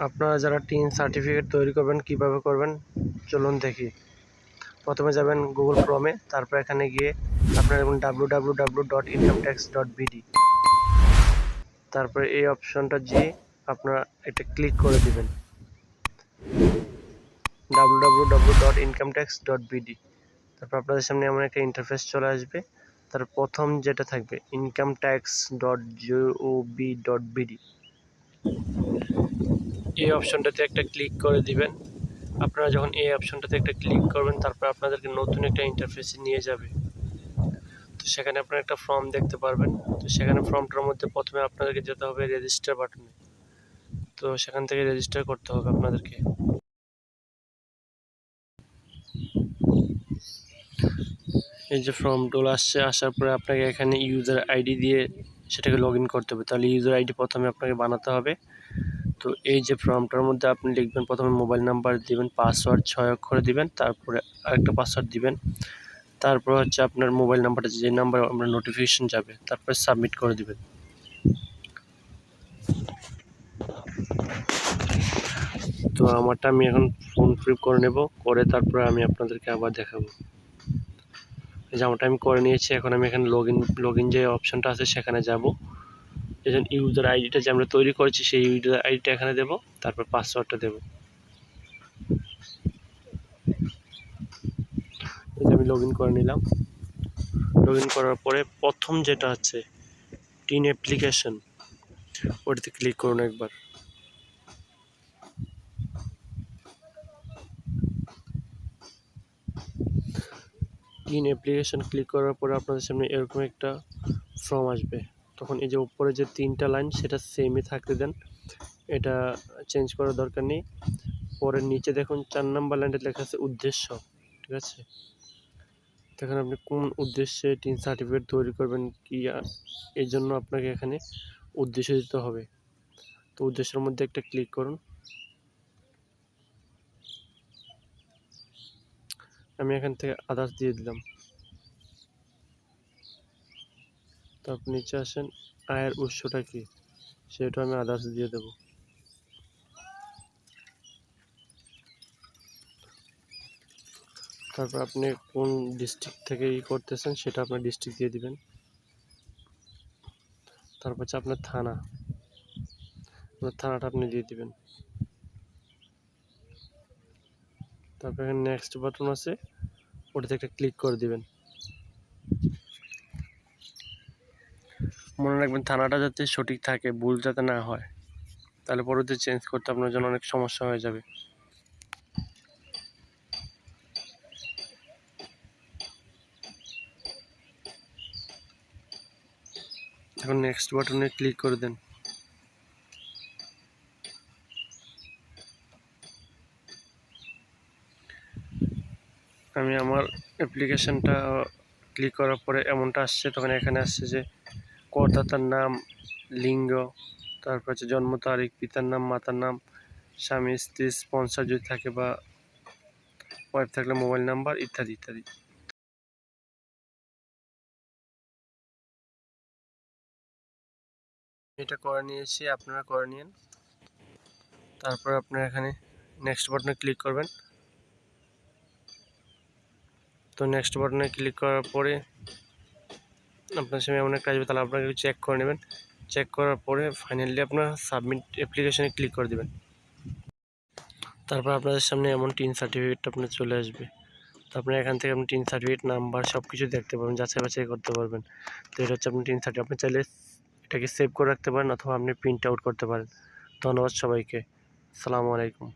আপনারা যারা tin certificate তৈরি করবেন কিভাবে করবেন চলুন দেখি। প্রথমে যাবেন গুগল ক্রোমে, তারপর এখানে গিয়ে আপনারা দেখুন www.incometax.bd, তারপরে এই অপশনটা গিয়ে আপনারা এটা ক্লিক করে দিবেন www.incometax.bd। তারপর আপনাদের সামনে এমন একটা ইন্টারফেস চলে আসবে। তার প্রথম যেটা থাকবে incometax.gov.bd, এই অপশনটাতে একটা ক্লিক করে দিবেন। আপনারা যখন এই অপশনটাতে একটা ক্লিক করবেন তারপর আপনাদেরকে নতুন একটা ইন্টারফেসে নিয়ে যাবে। তো সেখানে আপনারা একটা ফর্ম দেখতে পারবেন। তো সেখানে ফর্মটার মধ্যে প্রথমে আপনাদেরকে যেতে হবে রেজিস্টার বাটনে। তো সেখান থেকে রেজিস্টার করতে হবে আপনাদেরকে। এই যে ফর্মগুলো আসছে, আসার পরে আপনাকে এখানে ইউজার আইডি দিয়ে সেটাকে লগ ইন করতে হবে। তাহলে ইউজার আইডি প্রথমে আপনাকে বানাতে হবে। তো এই যে ফর্মটার মধ্যে আপনি লিখবেন, প্রথমে মোবাইল নাম্বার দিবেন, পাসওয়ার্ড 6 অক্ষরে দিবেন, তারপরে আরেকটা পাসওয়ার্ড দিবেন, তারপর হচ্ছে আপনার মোবাইল নাম্বারটা যে নাম্বার আপনার নোটিফিকেশন যাবে, তারপরে সাবমিট করে দিবেন। তো আমারটা আমি এখন ফোন ফ্লিপ করে নেব, করে তারপরে আমি আপনাদেরকে আবার দেখাবো। এই যে আমারটা আমি করে নিয়েছি। এখন আমি এখানে লগ ইন যে অপশনটা আছে সেখানে যাব। এই জন্য ইউজার আইডিটা যে আমরা তৈরি করেছি সেই ইউজার আইডিটা এখানে দেব, তারপর পাসওয়ার্ডটা দেব। এই যে আমি লগ ইন করে নিলাম। লগ ইন করার পরে প্রথম যেটা আছে টিন অ্যাপ্লিকেশন, ওটাতে ক্লিক করুন একবার। টিন অ্যাপ্লিকেশন ক্লিক করার পরে আপনাদের সামনে এরকম একটা ফর্ম আসবে। তখন এই যে উপরে যে 3টা লাইন সেটা সেমই থাকতে দেন, এটা চেঞ্জ করার দরকার নেই। পরে নিচে দেখুন 4 নাম্বার লাইনটা লেখা আছে উদ্দেশ্য, ঠিক আছে? দেখুন আপনি কোন উদ্দেশ্যে টিন সার্টিফিকেট তৈরি করবেন, কি এই জন্য আপনাকে এখানে উদ্দেশ্য দিতে হবে। তো উদ্দেশ্যের মধ্যে একটা ক্লিক করুন। আমি এখান থেকে আদার্স দিয়ে দিলাম। তারপর নিচে আসেন, আয়ের উৎসটা কি সেটা আমি আদার্স দিয়ে দেব। তারপর আপনি কোন ডিস্ট্রিক্ট থেকে করতেছেন সেটা আপনার ডিস্ট্রিক্ট দিয়ে দিবেন। তারপর হচ্ছে আপনার থানাটা আপনি দিয়ে দিবেন। তারপর এখানে নেক্সট বাটন আছে, ওটাতে একটা ক্লিক করে দিবেন। মনে রাখবেন থানাটা যাতে সঠিক থাকে, ভুল যাতে না হয়, তাহলে পরবর্তী চেঞ্জ করতে আপনার জন্য অনেক সমস্যা হয়ে যাবে। এখন নেক্সট বাটনে ক্লিক করে দেন। আমি আমার অ্যাপ্লিকেশনটা ক্লিক করার পরে এমনটা আসছে, তখন এখানে আসছে যে করদাতার নাম, লিঙ্গ, তারপর হচ্ছে জন্ম তারিখ, পিতার নাম, মাতার নাম, স্বামী স্ত্রী, স্পন্সর যদি থাকে বা ওয়াইফ থাকলে মোবাইল নাম্বার ইত্যাদি ইত্যাদি। এটা করে নিয়েছি, আপনারা করে নিন। তারপর আপনারা এখানে নেক্সট বাটনে ক্লিক করবেন। তো নেক্সট বাটনে ক্লিক করার পরে আপনার সামনে এমন একটা আসবে, তাহলে আপনাকে চেক করে নেবেন। চেক করার পরে ফাইনালি আপনার সাবমিট অ্যাপ্লিকেশনে ক্লিক করে দেবেন। তারপর আপনাদের সামনে এমন টিন সার্টিফিকেটটা আপনার চলে আসবে। তো আপনার এখান থেকে আপনি টিন সার্টিফিকেট নাম্বার সব কিছু দেখতে পারবেন, যাচাই বাছাই করতে পারবেন। তো এটা হচ্ছে আপনার টিন সার্টিফিকেট। আপনি চাইলে এটাকে সেভ করে রাখতে পারেন অথবা আপনি প্রিন্ট আউট করতে পারেন। ধন্যবাদ সবাইকে। আসসালামু আলাইকুম।